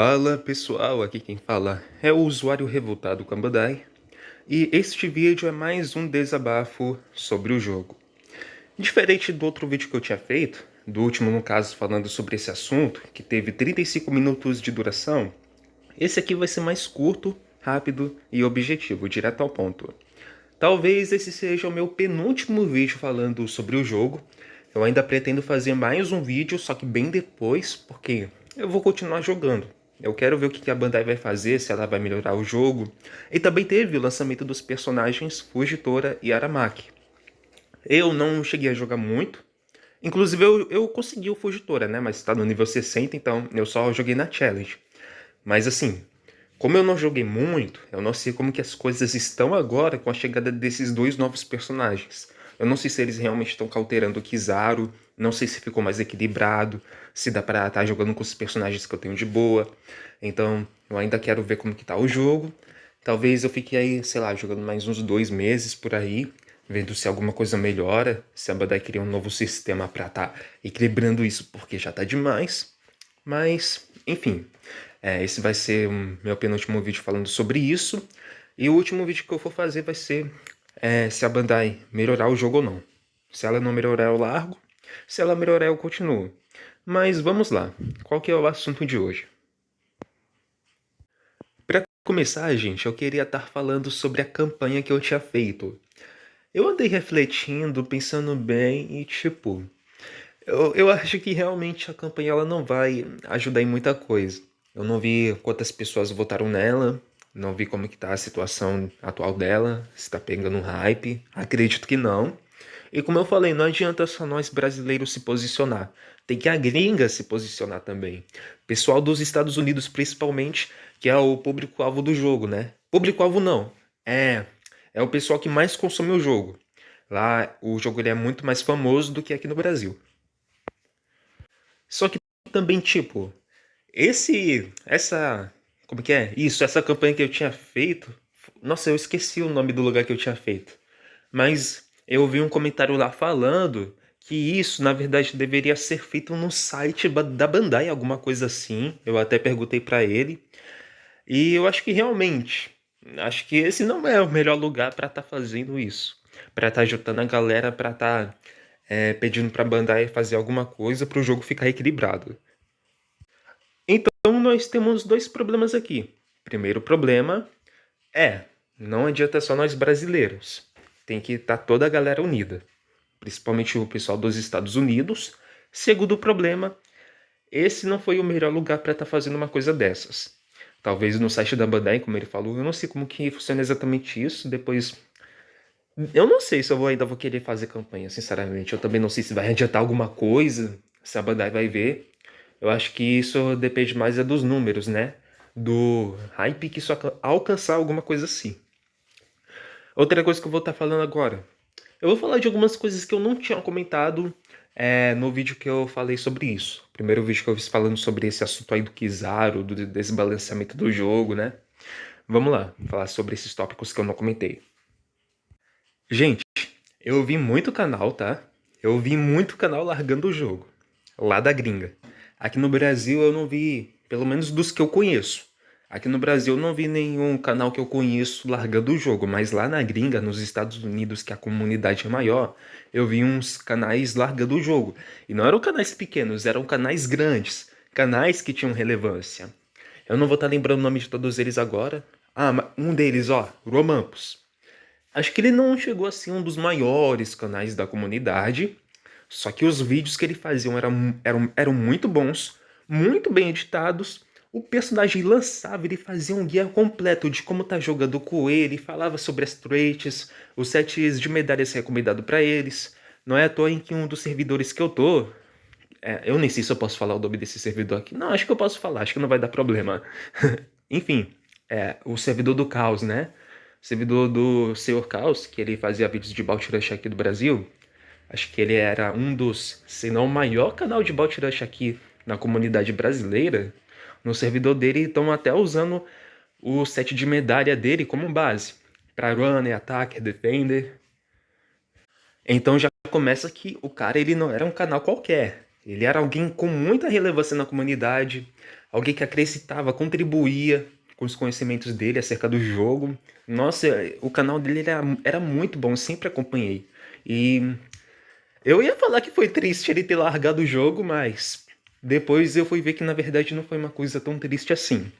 Fala pessoal, aqui quem fala é o usuário revoltado com a Bandai, e este vídeo é mais um desabafo sobre o jogo. Diferente do outro vídeo que eu tinha feito, do último no caso falando sobre esse assunto, que teve 35 minutos de duração, esse aqui vai ser mais curto, rápido e objetivo, direto ao ponto. Talvez esse seja o meu penúltimo vídeo falando sobre o jogo. Eu ainda pretendo fazer mais um vídeo, só que bem depois, porque eu vou continuar jogando. Eu quero ver o que a Bandai vai fazer, se ela vai melhorar o jogo. E também teve o lançamento dos personagens Fujitora e Aramaki. Eu não cheguei a jogar muito. Inclusive eu consegui o Fujitora, né? Mas tá no nível 60, então eu só joguei na Challenge. Mas assim, como eu não joguei muito, eu não sei como que as coisas estão agora com a chegada desses dois novos personagens. Eu não sei se eles realmente estão cauterando o Kizaru, não sei se ficou mais equilibrado, se dá pra estar jogando com os personagens que eu tenho de boa. Então, eu ainda quero ver como que tá o jogo. Talvez eu fique aí, sei lá, jogando mais uns 2 meses por aí, vendo se alguma coisa melhora, se a Bandai cria um novo sistema pra estar equilibrando isso, porque já tá demais. Mas, enfim, esse vai ser o meu penúltimo vídeo falando sobre isso. E o último vídeo que eu for fazer vai ser se a Bandai melhorar o jogo ou não. Se ela não melhorar, eu largo. Se ela melhorar, eu continuo. Mas vamos lá. Qual que é o assunto de hoje? Para começar, gente, eu queria estar falando sobre a campanha que eu tinha feito. Eu andei refletindo, pensando bem e tipo, eu acho que realmente a campanha ela não vai ajudar em muita coisa. Eu não vi quantas pessoas votaram nela, não vi como que tá a situação atual dela, se tá pegando um hype. Acredito que não. E como eu falei, não adianta só nós brasileiros se posicionar. Tem que a gringa se posicionar também. Pessoal dos Estados Unidos, principalmente, que é o público-alvo do jogo, né? Público-alvo não. É o pessoal que mais consome o jogo. Lá o jogo ele é muito mais famoso do que aqui no Brasil. Só que também, tipo, como que é? Isso, essa campanha que eu tinha feito. Nossa, eu esqueci o nome do lugar que eu tinha feito. Mas eu vi um comentário lá falando que isso, na verdade, deveria ser feito no site da Bandai, alguma coisa assim. Eu até perguntei pra ele. E eu acho que realmente, acho que esse não é o melhor lugar pra estar fazendo isso. Pra estar juntando a galera, pra estar pedindo pra Bandai fazer alguma coisa pro jogo ficar equilibrado. Então nós temos dois problemas aqui. Primeiro problema é, não adianta só nós brasileiros. Tem que estar toda a galera unida, principalmente o pessoal dos Estados Unidos. Segundo problema, esse não foi o melhor lugar para estar fazendo uma coisa dessas. Talvez no site da Bandai, como ele falou, eu não sei como que funciona exatamente isso. Depois, eu não sei se eu ainda vou querer fazer campanha, sinceramente. Eu também não sei se vai adiantar alguma coisa, se a Bandai vai ver. Eu acho que isso depende mais dos números, né? Do hype que isso alcançar alguma coisa assim. Outra coisa que eu vou estar falando agora. Eu vou falar de algumas coisas que eu não tinha comentado no vídeo que eu falei sobre isso. Primeiro vídeo que eu fiz falando sobre esse assunto aí do Kizaru, do desbalanceamento do jogo, né? Vamos lá, falar sobre esses tópicos que eu não comentei. Gente, eu vi muito canal, tá? Eu vi muito canal largando o jogo. Lá da gringa. Aqui no Brasil eu não vi, pelo menos dos que eu conheço. Aqui no Brasil eu não vi nenhum canal que eu conheço largando o jogo, mas lá na gringa, nos Estados Unidos, que a comunidade é maior, eu vi uns canais largando o jogo. E não eram canais pequenos, eram canais grandes. Canais que tinham relevância. Eu não vou estar lembrando o nome de todos eles agora. Ah, um deles, ó, Romampus. Acho que ele não chegou a ser um dos maiores canais da comunidade, só que os vídeos que ele fazia eram muito bons, muito bem editados. O personagem lançava, ele fazia um guia completo de como tá jogando com ele, falava sobre as traits, os sets de medalhas recomendados para eles. Não é à toa em que um dos servidores que eu tô, eu nem sei se eu posso falar o nome desse servidor aqui. Não, acho que eu posso falar, acho que não vai dar problema. Enfim, o servidor do Caos, né? O servidor do Senhor Caos, que ele fazia vídeos de Bounty Rush aqui do Brasil. Acho que ele era um dos, se não o maior canal de Bounty Rush aqui na comunidade brasileira. No servidor dele estão até usando o set de medalha dele como base. Para Runner, Attacker, Defender. Então já começa que o cara ele não era um canal qualquer. Ele era alguém com muita relevância na comunidade. alguém que acrescentava, contribuía com os conhecimentos dele acerca do jogo. Nossa, o canal dele era muito bom, eu sempre acompanhei. E eu ia falar que foi triste ele ter largado o jogo, mas depois eu fui ver que na verdade não foi uma coisa tão triste assim.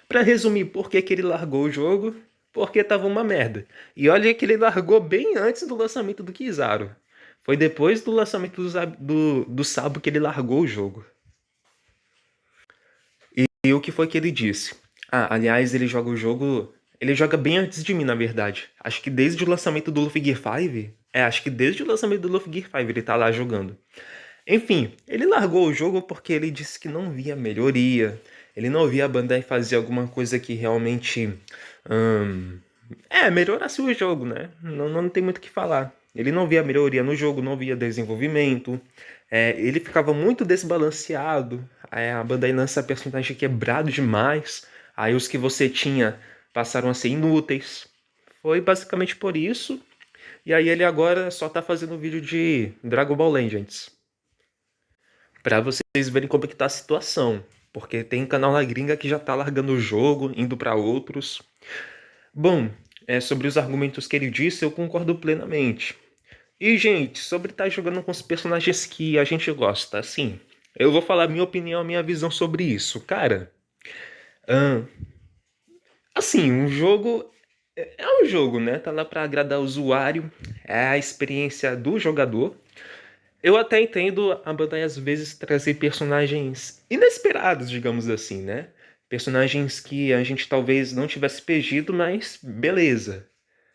Pra resumir, por que que ele largou o jogo? Porque tava uma merda. E olha que ele largou bem antes do lançamento do Kizaru. Foi depois do lançamento do Sabo que ele largou o jogo. E o que foi que ele disse? Ah, aliás, ele joga o jogo. Ele joga bem antes de mim, na verdade. Acho que desde o lançamento do Luffy Gear 5. Acho que desde o lançamento do Luffy Gear 5 ele tá lá jogando. Enfim, ele largou o jogo porque ele disse que não via melhoria. Ele não via a Bandai fazer alguma coisa que realmente. hum, melhorasse o jogo, né? Não tem muito o que falar. Ele não via melhoria no jogo, não via desenvolvimento. Ele ficava muito desbalanceado. A Bandai lança personagem quebrado demais. Aí os que você tinha passaram a ser inúteis. Foi basicamente por isso. E aí ele agora só tá fazendo vídeo de Dragon Ball Legends. Pra vocês verem como é que tá a situação. Porque tem canal na gringa que já tá largando o jogo, indo pra outros. Bom, sobre os argumentos que ele disse, eu concordo plenamente. E, gente, sobre estar jogando com os personagens que a gente gosta, assim, eu vou falar minha opinião, minha visão sobre isso. Cara, ahn, assim, um jogo é um jogo, né? Tá lá pra agradar o usuário, é a experiência do jogador. Eu até entendo a Bandai às vezes trazer personagens inesperados, digamos assim, né? Personagens que a gente talvez não tivesse pedido, mas beleza.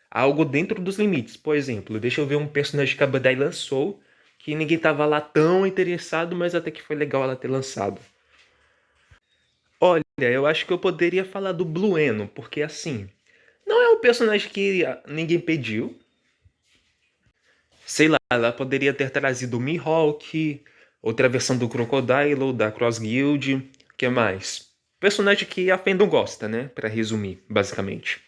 Algo dentro dos limites. Por exemplo, deixa eu ver um personagem que a Bandai lançou que ninguém tava lá tão interessado, mas até que foi legal ela ter lançado. Olha, eu acho que eu poderia falar do Blueno, porque assim, não é um personagem que ninguém pediu. Sei lá, ela poderia ter trazido o Mihawk, outra versão do Crocodile, da Cross Guild, o que mais? Personagem que a fandom gosta, né? Pra resumir, basicamente.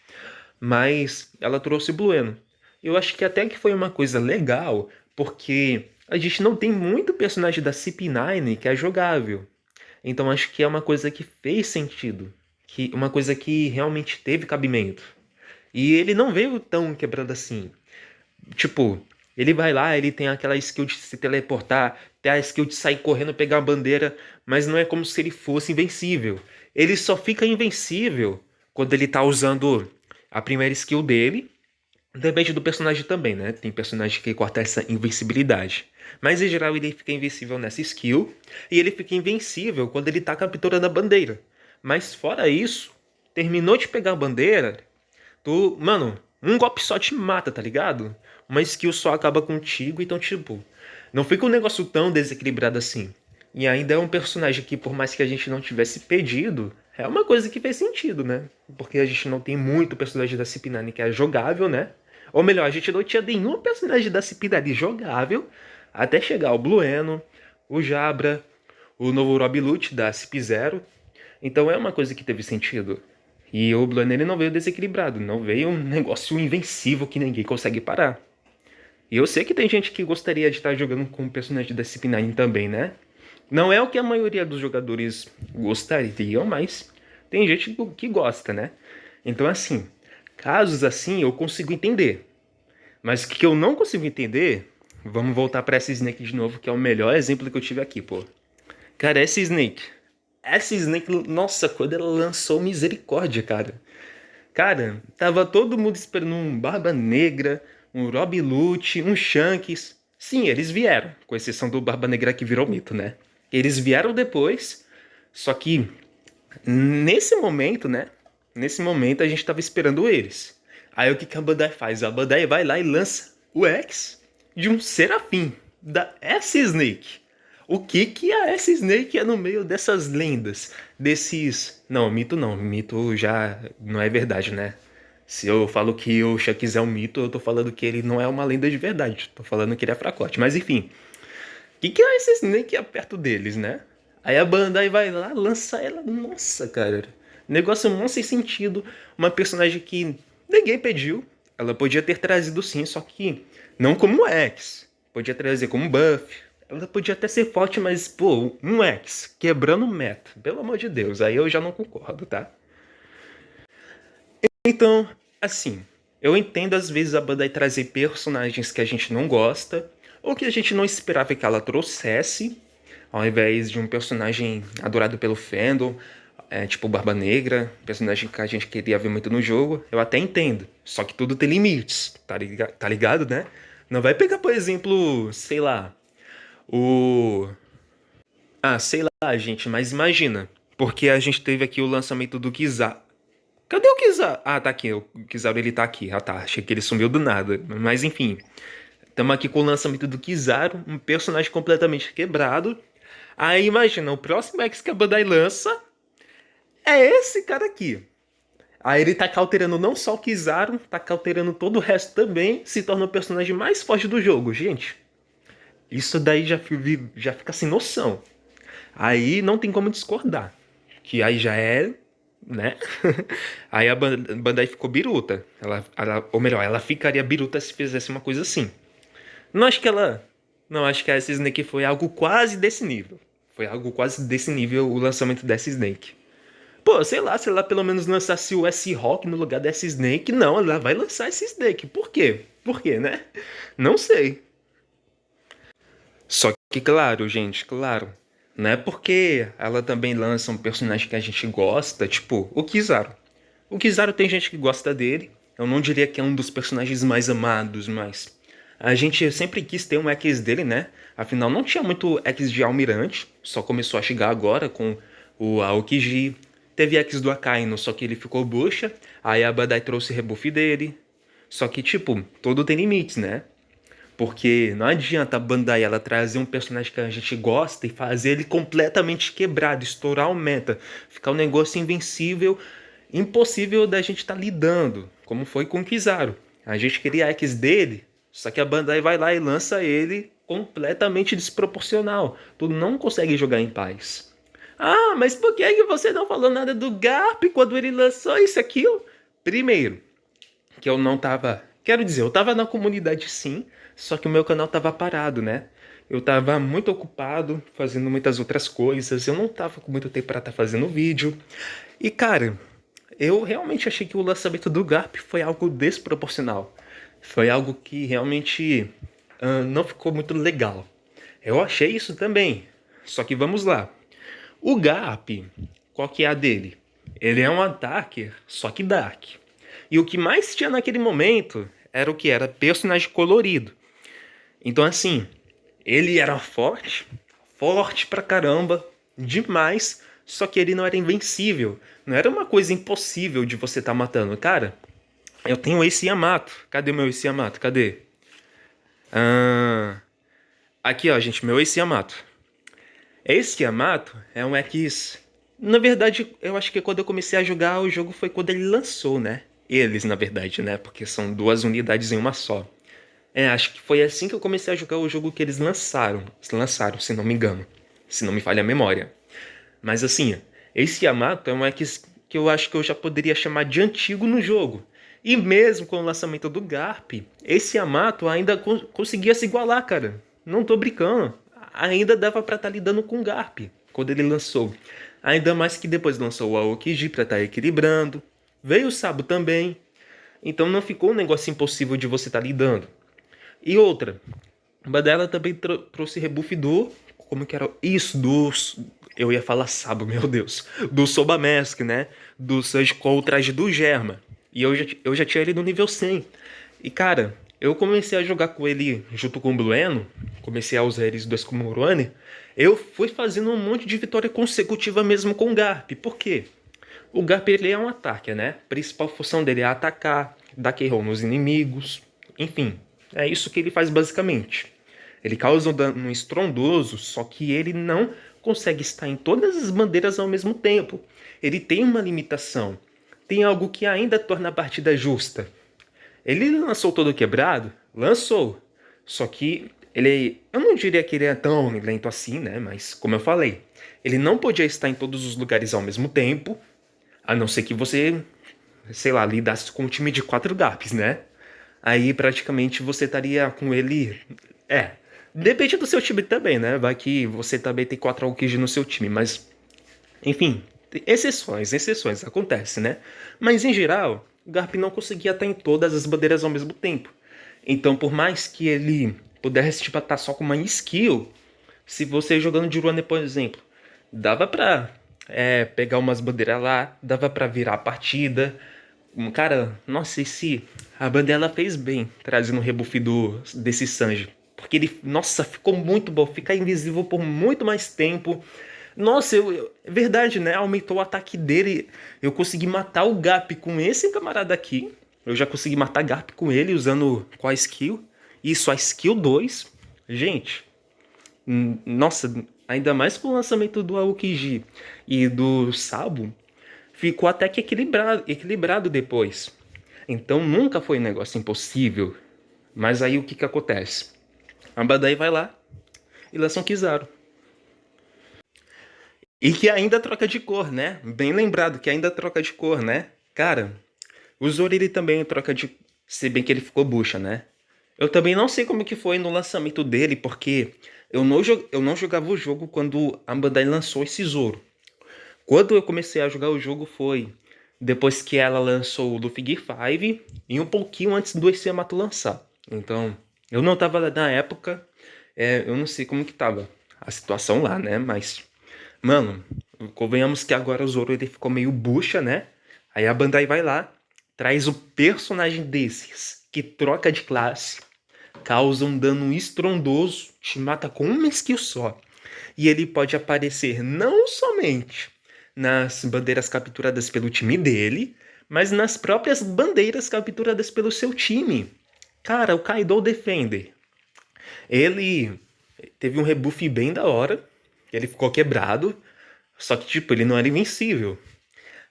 Mas ela trouxe o Blueno. Eu acho que até que foi uma coisa legal, porque a gente não tem muito personagem da CP9 que é jogável. Então acho que é uma coisa que fez sentido, que uma coisa que realmente teve cabimento. E ele não veio tão quebrado assim. Tipo, ele vai lá, ele tem aquela skill de se teleportar, tem a skill de sair correndo, pegar a bandeira, mas não é como se ele fosse invencível. Ele só fica invencível quando ele tá usando a primeira skill dele. Depende do personagem também, né? Tem personagem que corta essa invencibilidade. Mas em geral ele fica invencível nessa skill. E ele fica invencível quando ele tá capturando a bandeira. Mas fora isso, terminou de pegar a bandeira, mano, um golpe só te mata, tá ligado? Uma skill só acaba contigo, então, tipo, não fica um negócio tão desequilibrado assim. E ainda é um personagem que, por mais que a gente não tivesse pedido, é uma coisa que fez sentido, né? Porque a gente não tem muito personagem da CP9 que é jogável, né? Ou melhor, a gente não tinha nenhum personagem da CP9 jogável até chegar o Blueno, o Jabra, o novo Rob Lute da CP0. Então é uma coisa que teve sentido. E o Blueno ele não veio desequilibrado, não veio um negócio invencível que ninguém consegue parar. E eu sei que tem gente que gostaria de estar jogando com o personagem da CP9 também, né? Não é o que a maioria dos jogadores gostariam, mas tem gente que gosta, né? Então, assim, casos assim eu consigo entender. Mas o que eu não consigo entender, vamos voltar pra essa Snake de novo, que é o melhor exemplo que eu tive aqui, pô. Cara, essa Snake. Essa Snake, nossa, quando ela lançou misericórdia, cara. Cara, tava todo mundo esperando um Barba Negra, um Rob Lute, um Shanks. Sim, eles vieram, com exceção do Barba Negra que virou mito, né? Eles vieram depois, só que nesse momento, né? Nesse momento a gente tava esperando eles. Aí o que que a Bandai faz? A Bandai vai lá e lança o X de um Serafim, da S-Snake. O que que a S-Snake é no meio dessas lendas? Desses... Não, mito não. Mito já não é verdade, né? Se eu falo que o Shanks é um mito, eu tô falando que ele não é uma lenda de verdade. Tô falando que ele é fracote. Mas enfim, o que que é esse Snake é perto deles, né? Aí a Bandai vai lá, lança ela. Nossa, cara. Negócio não sem sentido. Uma personagem que ninguém pediu. Ela podia ter trazido sim, só que não como X. Podia trazer como buff. Ela podia até ser forte, mas, pô, um X quebrando meta. Pelo amor de Deus, aí eu já não concordo, tá? Então, assim, eu entendo às vezes a Bandai trazer personagens que a gente não gosta, ou que a gente não esperava que ela trouxesse, ao invés de um personagem adorado pelo fandom, tipo Barba Negra, personagem que a gente queria ver muito no jogo, eu até entendo. Só que tudo tem limites, tá ligado, né? Não vai pegar, por exemplo, sei lá, o. Ah, sei lá, gente, mas imagina. Porque a gente teve aqui o lançamento do Kizaru. Cadê o Kizaru? Ah, tá aqui. O Kizaru ele tá aqui. Ah, tá. Achei que ele sumiu do nada. Mas enfim. Estamos aqui com o lançamento do Kizaru, um personagem completamente quebrado. Aí imagina, o próximo X que a Bandai lança é esse cara aqui. Aí ele tá cauterando não só o Kizaru, tá cauterando todo o resto também, se torna o personagem mais forte do jogo. Gente, isso daí já fica sem noção. Aí não tem como discordar. Que aí já é, né? Aí a Bandai ficou biruta. Ou melhor, ela ficaria biruta se fizesse uma coisa assim. Não acho que ela. Não, acho que essa Snake foi algo quase desse nível. Foi algo quase desse nível o lançamento dessa Snake. Pô, sei lá, se ela pelo menos lançasse o S-Rock no lugar dessa Snake, não, ela vai lançar esse Snake. Por quê? Por quê, né? Não sei. Só que, claro, gente, claro. Não é porque ela também lança um personagem que a gente gosta, tipo o Kizaru. O Kizaru tem gente que gosta dele. Eu não diria que é um dos personagens mais amados, mas a gente sempre quis ter um X dele, né? Afinal, não tinha muito X de Almirante, só começou a chegar agora com o Aokiji. Teve X do Akainu, só que ele ficou bucha. Aí a Bandai trouxe rebuff dele. Só que, tipo, tudo tem limites, né? Porque não adianta a Bandai ela trazer um personagem que a gente gosta e fazer ele completamente quebrado, estourar o meta, ficar um negócio invencível, impossível da gente estar lidando, como foi com o Kizaru. A gente queria X dele, só que a Bandai vai lá e lança ele completamente desproporcional. Tu não consegue jogar em paz. Ah, mas por que você não falou nada do Garp quando ele lançou isso e aquilo? Primeiro, que eu não tava. Quero dizer, eu tava na comunidade sim, só que o meu canal tava parado, né? Eu tava muito ocupado fazendo muitas outras coisas, eu não tava com muito tempo para estar fazendo vídeo. E cara, eu realmente achei que o lançamento do Garp foi algo desproporcional. Foi algo que realmente não ficou muito legal. Eu achei isso também. Só que vamos lá. O Garp, qual que é a dele? Ele é um attacker, só que dark. E o que mais tinha naquele momento era o que? Era personagem colorido. Então, assim, ele era forte, forte pra caramba, demais, só que ele não era invencível. Não era uma coisa impossível de você estar matando. Cara, eu tenho esse Yamato. Cadê o meu Ace Yamato? Cadê? Ah, aqui, ó, gente, meu Ace Yamato. Esse Yamato é um X. Na verdade, eu acho que quando eu comecei a jogar o jogo foi quando ele lançou, né? Eles, na verdade, né? Porque são duas unidades em uma só. Acho que foi assim que eu comecei a jogar o jogo que eles lançaram. Lançaram, se não me engano. Se não me falha a memória. Mas assim, esse Yamato é um X que eu acho que eu já poderia chamar de antigo no jogo. E mesmo com o lançamento do Garp, esse Yamato ainda conseguia se igualar, cara. Não tô brincando. Ainda dava pra estar lidando com o Garp quando ele lançou. Ainda mais que depois lançou o Aokiji pra estar equilibrando. Veio o Sabo também. Então não ficou um negócio impossível de você estar lidando. E outra, a Badela também trouxe rebuff do. Como que era? Isso, dos. Eu ia falar Sabo, meu Deus. Do Sobamask, né? Do Surge com o traje do Germa. E eu já tinha ele no nível 100. E cara, eu comecei a jogar com ele junto com o Blueno. Comecei a usar eles dois como Urone. Eu fui fazendo um monte de vitória consecutiva mesmo com o Garp. Por quê? O Garp ele é um ataque, né? A principal função dele é atacar, dar KO nos inimigos. Enfim, é isso que ele faz basicamente. Ele causa um dano estrondoso, só que ele não consegue estar em todas as bandeiras ao mesmo tempo. Ele tem uma limitação. Tem algo que ainda torna a partida justa. Ele lançou todo quebrado? Lançou. Só que ele. Eu não diria que ele é tão lento assim, né? Mas, como eu falei, ele não podia estar em todos os lugares ao mesmo tempo. A não ser que você, sei lá, lidasse com um time de 4 Garps, né? Aí praticamente você estaria com ele. É. Depende do seu time também, né? Vai que você também tem 4 Aokiji no seu time, mas enfim, exceções, acontece, né? Mas em geral, o Garp não conseguia estar em todas as bandeiras ao mesmo tempo. Então, por mais que ele pudesse tipo, estar só com uma skill, se você jogando de Runner, por exemplo, dava pra pegar umas bandeiras lá, dava pra virar a partida. Cara, nossa, esse a bandeira fez bem trazendo o rebuff desse Sanji. Porque ele, nossa, ficou muito bom, ficar invisível por muito mais tempo. Nossa, é verdade, né? Aumentou o ataque dele. Eu consegui matar o Gap com esse camarada aqui. Eu já consegui matar Gap com ele usando qual skill? Isso, a skill 2. Gente, nossa, ainda mais com o lançamento do Aokiji e do Sabo, ficou até que equilibrado depois. Então nunca foi um negócio impossível. Mas aí o que acontece? A Bandai vai lá e lança um Kizaru. E que ainda troca de cor, né? Bem lembrado que ainda troca de cor, né? Cara, o Zoro ele também troca de... Se bem que ele ficou bucha, né? Eu também não sei como que foi no lançamento dele, porque eu não jogava o jogo quando a Bandai lançou esse Zoro. Quando eu comecei a jogar o jogo foi depois que ela lançou o Luffy Gear 5 e um pouquinho antes do Ace Yamato lançar. Então, eu não tava na época, eu não sei como que tava a situação lá, né? Mas, mano, convenhamos que agora o Zoro ele ficou meio bucha, né? Aí a Bandai vai lá, traz o personagem desses, que troca de classe, causa um dano estrondoso, te mata com uma skill só. E ele pode aparecer não somente nas bandeiras capturadas pelo time dele, mas nas próprias bandeiras capturadas pelo seu time. Cara, o Kaido Defender, ele teve um rebuff bem da hora, ele ficou quebrado, só que tipo, ele não era invencível.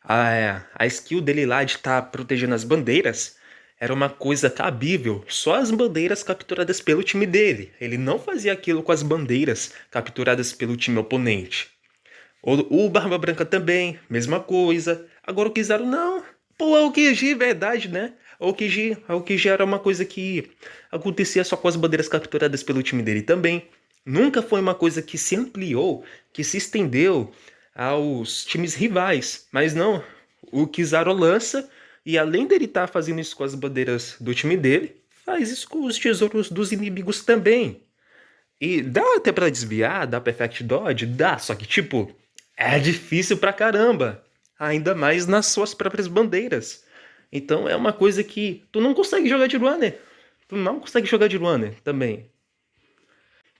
A skill dele lá de estar protegendo as bandeiras era uma coisa cabível, só as bandeiras capturadas pelo time dele. Ele não fazia aquilo com as bandeiras capturadas pelo time oponente. O Barba Branca também, mesma coisa. Agora o Kizaru não. Pô, a Aokiji, verdade, né? A Aokiji era uma coisa que acontecia só com as bandeiras capturadas pelo time dele também. Nunca foi uma coisa que se ampliou, que se estendeu aos times rivais. Mas não, o Kizaru lança e além dele estar fazendo isso com as bandeiras do time dele, faz isso com os tesouros dos inimigos também. E dá até pra desviar, dá perfect dodge? Dá, só que tipo, é difícil pra caramba. Ainda mais nas suas próprias bandeiras. Então é uma coisa que tu não consegue jogar de runner. Tu não consegue jogar de runner também.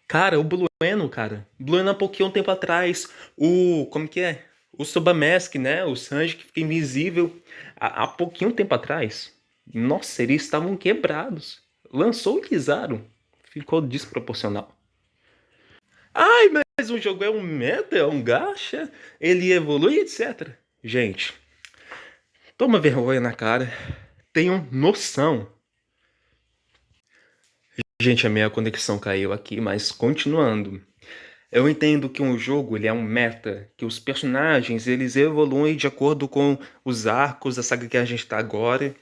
Cara, o Blueno, cara. Blueno há pouquinho um tempo atrás. Como que é? O Sobamask, né? O Sanji que fica invisível. Há pouquinho tempo atrás. Nossa, eles estavam quebrados. Lançou o Kizaru. Ficou desproporcional. Ai, mas o jogo é um meta, é um gacha, ele evolui, etc. Gente, toma vergonha na cara. Tenham noção. Gente, a minha conexão caiu aqui, mas continuando. Eu entendo que um jogo ele é um meta, que os personagens eles evoluem de acordo com os arcos da saga que a gente tá agora.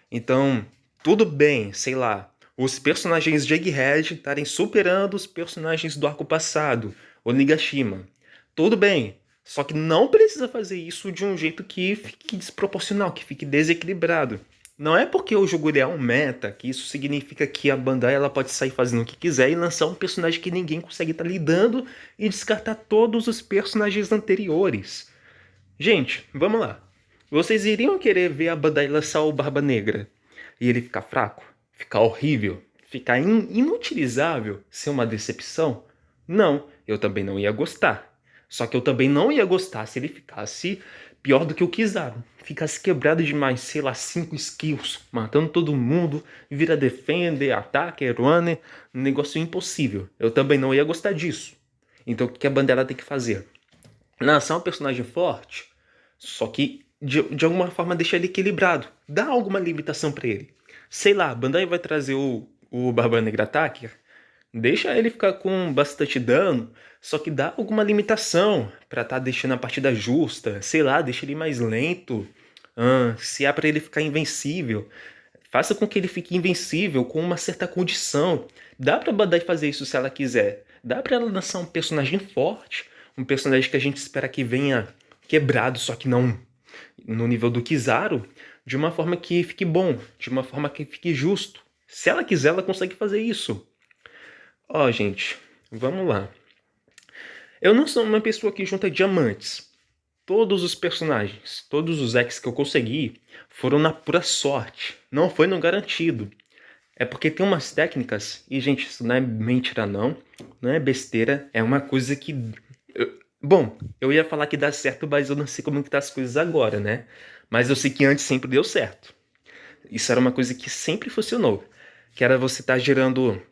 Então, tudo bem, sei lá, os personagens de Egghead estarem superando os personagens do arco passado, Onigashima. Tudo bem, só que não precisa fazer isso de um jeito que fique desproporcional, que fique desequilibrado. Não é porque o jogo ele é um meta que isso significa que a Bandai ela pode sair fazendo o que quiser e lançar um personagem que ninguém consegue estar lidando e descartar todos os personagens anteriores. Gente, vamos lá. Vocês iriam querer ver a Bandai lançar o Barba Negra e ele ficar fraco, ficar horrível, ficar inutilizável, ser uma decepção? Não, eu também não ia gostar. Só que eu também não ia gostar se ele ficasse pior do que o Kizaru. Ficasse quebrado demais, sei lá, 5 skills, matando todo mundo, vira defender, ataque, runner, um negócio impossível. Eu também não ia gostar disso. Então o que a Bandai tem que fazer? Lançar um personagem forte, só que de alguma forma deixar ele equilibrado. Dá alguma limitação pra ele. Sei lá, a Bandai vai trazer o Barba Negra Attacker. Deixa ele ficar com bastante dano, só que dá alguma limitação pra tá deixando a partida justa. Sei lá, deixa ele mais lento. Se é pra ele ficar invencível, Faça com que ele fique invencível com uma certa condição. Dá pra Bandai fazer isso se ela quiser. Dá pra ela lançar um personagem forte, um personagem que a gente espera que venha quebrado, só que não no nível do Kizaru, de uma forma que fique bom, de uma forma que fique justo. Se ela quiser, ela consegue fazer isso. Ó, gente, vamos lá. Eu não sou uma pessoa que junta diamantes. Todos os personagens, todos os X que eu consegui foram na pura sorte. Não foi no garantido. É porque tem umas técnicas, e gente, isso não é mentira não, não é besteira, é uma coisa que... Bom, eu ia falar que dá certo, mas eu não sei como que tá as coisas agora, né? Mas eu sei que antes sempre deu certo. Isso era uma coisa que sempre funcionou. Que era você estar gerando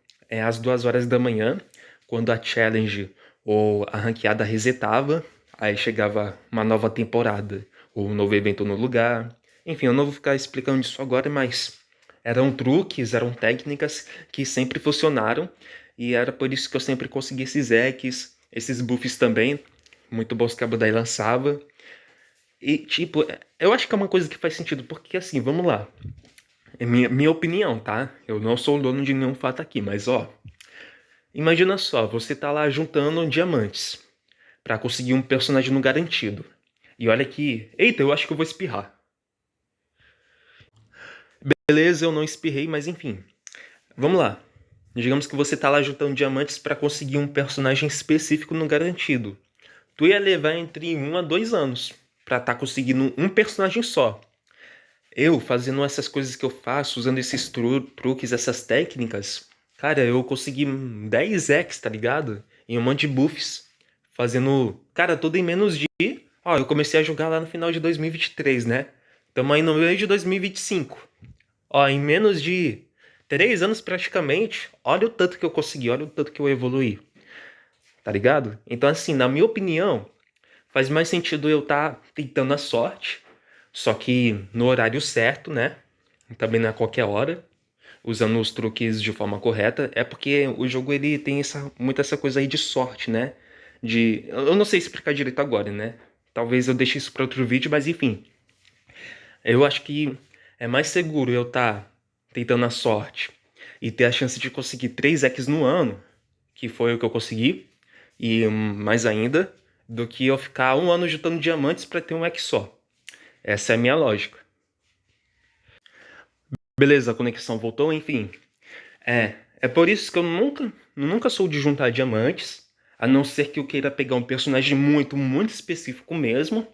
às 2 horas da manhã, quando a challenge ou a ranqueada resetava, aí chegava uma nova temporada, ou um novo evento no lugar. Enfim, eu não vou ficar explicando isso agora, mas eram truques, eram técnicas que sempre funcionaram, e era por isso que eu sempre consegui esses hacks, esses buffs também, muito bons que a Bandai lançava. E, tipo, eu acho que é uma coisa que faz sentido, porque assim, vamos lá. É minha opinião, tá? Eu não sou o dono de nenhum fato aqui, mas ó. Imagina só, você tá lá juntando diamantes pra conseguir um personagem no garantido. E olha que. Eita, eu acho que eu vou espirrar. Beleza, eu não espirrei, mas enfim. Vamos lá. Digamos que você tá lá juntando diamantes pra conseguir um personagem específico no garantido. Tu ia levar entre 1 a 2 anos pra tá conseguindo um personagem só. Eu, fazendo essas coisas que eu faço, usando esses truques, essas técnicas, cara, eu consegui 10 X, tá ligado? Em um monte de buffs. Fazendo, cara, tudo em menos de. Ó, eu comecei a jogar lá no final de 2023, né? Tamo aí no meio de 2025. Ó, em menos de 3 anos praticamente, olha o tanto que eu consegui, olha o tanto que eu evoluí, tá ligado? Então, assim, na minha opinião, faz mais sentido eu estar tentando a sorte, só que no horário certo, né? Também não é qualquer hora, usando os truques de forma correta. É porque o jogo ele tem muito essa coisa aí de sorte, né? Eu não sei explicar direito agora, né? Talvez eu deixe isso para outro vídeo, mas enfim. Eu acho que é mais seguro eu estar tentando a sorte e ter a chance de conseguir 3 X no ano, que foi o que eu consegui, e mais ainda, do que eu ficar 1 ano juntando diamantes para ter um X só. Essa é a minha lógica. Beleza, a conexão voltou, enfim. É por isso que eu nunca sou de juntar diamantes, a não ser que eu queira pegar um personagem muito, muito específico mesmo,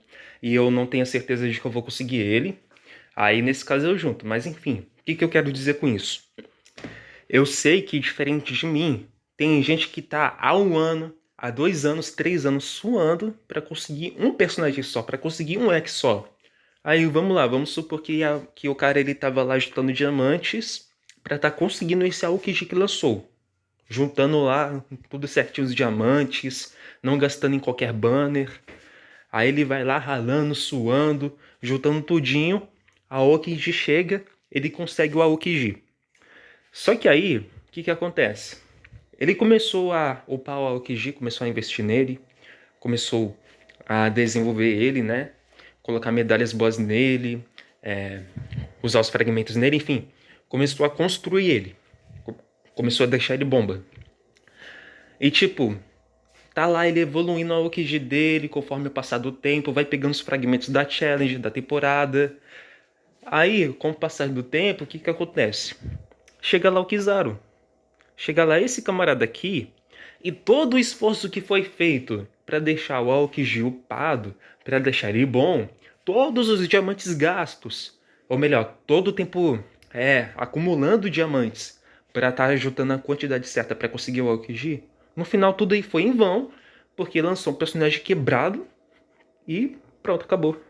e eu não tenha certeza de que eu vou conseguir ele. Aí nesse caso eu junto, mas enfim, o que eu quero dizer com isso? Eu sei que diferente de mim, tem gente que tá há 1 ano, há 2 anos, 3 anos suando pra conseguir um personagem só, pra conseguir um X só. Aí vamos lá, vamos supor que o cara ele tava lá juntando diamantes pra tá conseguindo esse Aokiji que lançou. Juntando lá tudo certinho os diamantes, não gastando em qualquer banner. Aí ele vai lá ralando, suando, juntando tudinho. A Aokiji chega, ele consegue o Aokiji. Só que aí, o que acontece? Ele começou a upar o Aokiji, começou a investir nele, começou a desenvolver ele, né? Colocar medalhas boas nele, usar os fragmentos nele, enfim. Começou a construir ele. Começou a deixar ele bomba. E tipo, tá lá ele evoluindo a Aokiji dele conforme o passar do tempo, vai pegando os fragmentos da challenge, da temporada. Aí, com o passar do tempo, o que acontece? Chega lá o Kizaru. Chega lá esse camarada aqui e todo o esforço que foi feito para deixar o Aokiji upado, para deixar ele bom, todos os diamantes gastos, ou melhor, todo o tempo acumulando diamantes para estar juntando a quantidade certa para conseguir o Aokiji, no final tudo aí foi em vão, porque lançou um personagem quebrado e pronto, acabou.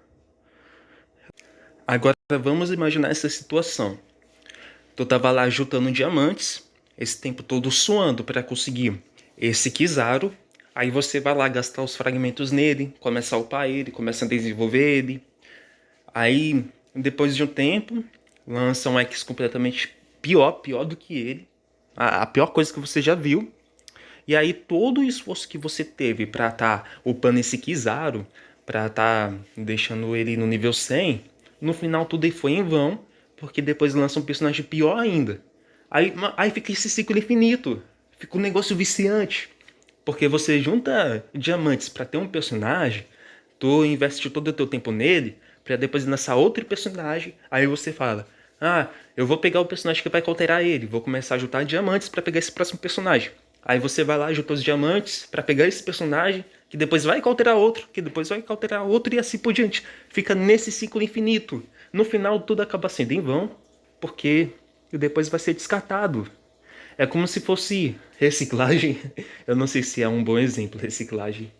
Agora vamos imaginar essa situação. Tu tava lá juntando diamantes, esse tempo todo suando para conseguir esse Kizaru. Aí você vai lá gastar os fragmentos nele, começa a upar ele, começa a desenvolver ele. Aí, depois de um tempo, lança um X completamente pior do que ele. A pior coisa que você já viu. E aí todo o esforço que você teve para tá upando esse Kizaru, para tá deixando ele no nível 100, no final tudo aí foi em vão, porque depois lança um personagem pior ainda. Aí fica esse ciclo infinito, fica um negócio viciante. Porque você junta diamantes pra ter um personagem, tu investe todo o teu tempo nele, pra depois lançar outro personagem, aí você fala, ah, eu vou pegar o personagem que vai counterar ele, vou começar a juntar diamantes pra pegar esse próximo personagem. Aí você vai lá, junta os diamantes pra pegar esse personagem, que depois vai cauterar outro, que depois vai cauterar outro e assim por diante. Fica nesse ciclo infinito. No final tudo acaba sendo em vão, porque depois vai ser descartado. É como se fosse reciclagem. Eu não sei se é um bom exemplo, reciclagem.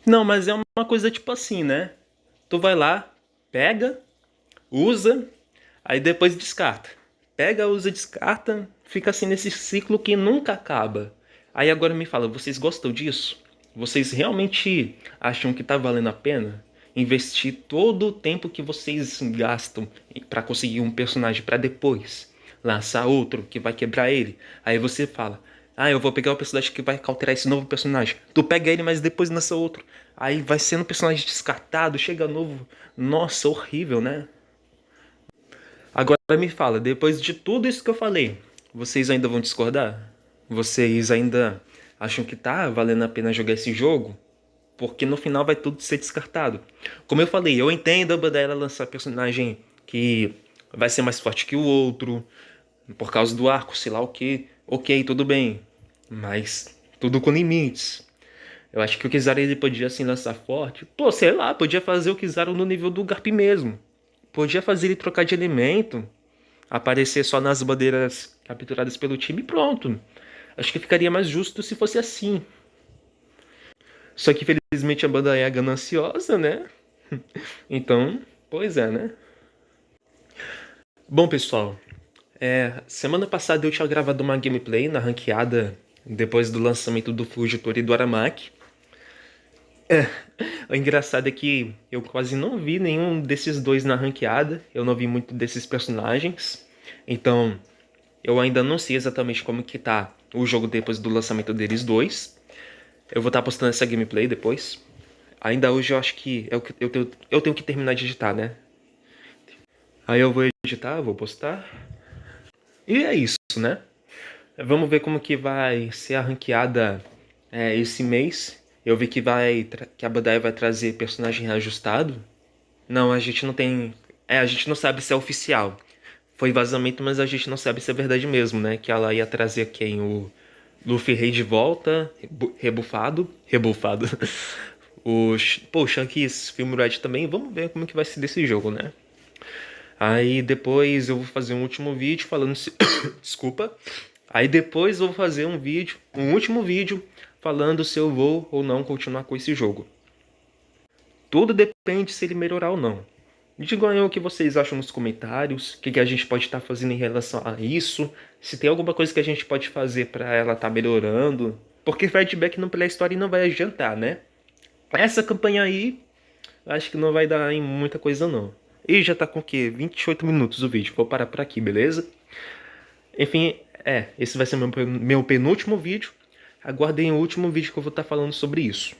Não, mas é uma coisa tipo assim, né? Tu vai lá, pega, usa, aí depois descarta. Pega, usa, descarta, fica assim nesse ciclo que nunca acaba. Aí agora me fala, vocês gostam disso? Vocês realmente acham que tá valendo a pena investir todo o tempo que vocês gastam pra conseguir um personagem pra depois lançar outro que vai quebrar ele? Aí você fala, ah, eu vou pegar o personagem que vai cauterar esse novo personagem. Tu pega ele, mas depois lança outro. Aí vai sendo um personagem descartado, chega novo. Nossa, horrível, né? Agora me fala, depois de tudo isso que eu falei, vocês ainda vão discordar? Vocês ainda acham que tá valendo a pena jogar esse jogo? Porque no final vai tudo ser descartado. Como eu falei, eu entendo a Bandai lançar personagem que vai ser mais forte que o outro, por causa do arco, sei lá o que. Ok, tudo bem. Mas tudo com limites. Eu acho que o Kizaru ele podia assim lançar forte. Pô, sei lá, podia fazer o Kizaru no nível do Garp mesmo. Podia fazer ele trocar de elemento, aparecer só nas bandeiras capturadas pelo time e pronto. Acho que ficaria mais justo se fosse assim. Só que infelizmente a banda é gananciosa, né? Então, pois é, né? Bom, pessoal, semana passada eu tinha gravado uma gameplay na ranqueada depois do lançamento do Fugitor e do Aramaki. O engraçado é que eu quase não vi nenhum desses dois na ranqueada. Eu não vi muito desses personagens. Então, eu ainda não sei exatamente como que tá o jogo depois do lançamento deles dois. Eu vou estar postando essa gameplay depois. Ainda hoje eu acho que eu tenho que terminar de editar, né? Aí eu vou editar, vou postar. E é isso, né? Vamos ver como que vai ser a ranqueada esse mês. Eu vi que que a Bandai vai trazer personagem reajustado. Não, a gente não tem. A gente não sabe se é oficial. Foi vazamento, mas a gente não sabe se é verdade mesmo, né? Que ela ia trazer quem? O Luffy Rei de volta, rebufado. Rebufado. O Shanks Film Red também. Vamos ver como que vai ser desse jogo, né? Aí depois eu vou fazer um último vídeo falando se... Desculpa. Aí depois eu vou fazer um último vídeo falando se eu vou ou não continuar com esse jogo. Tudo depende se ele melhorar ou não. Digam aí o que vocês acham nos comentários, o que a gente pode estar fazendo em relação a isso, se tem alguma coisa que a gente pode fazer para ela estar melhorando, porque feedback no Play Store não vai adiantar, né? Essa campanha aí, acho que não vai dar em muita coisa não. E já tá com o quê? 28 minutos o vídeo, vou parar por aqui, beleza? Enfim, esse vai ser meu penúltimo vídeo. Aguardem o último vídeo que eu vou estar falando sobre isso.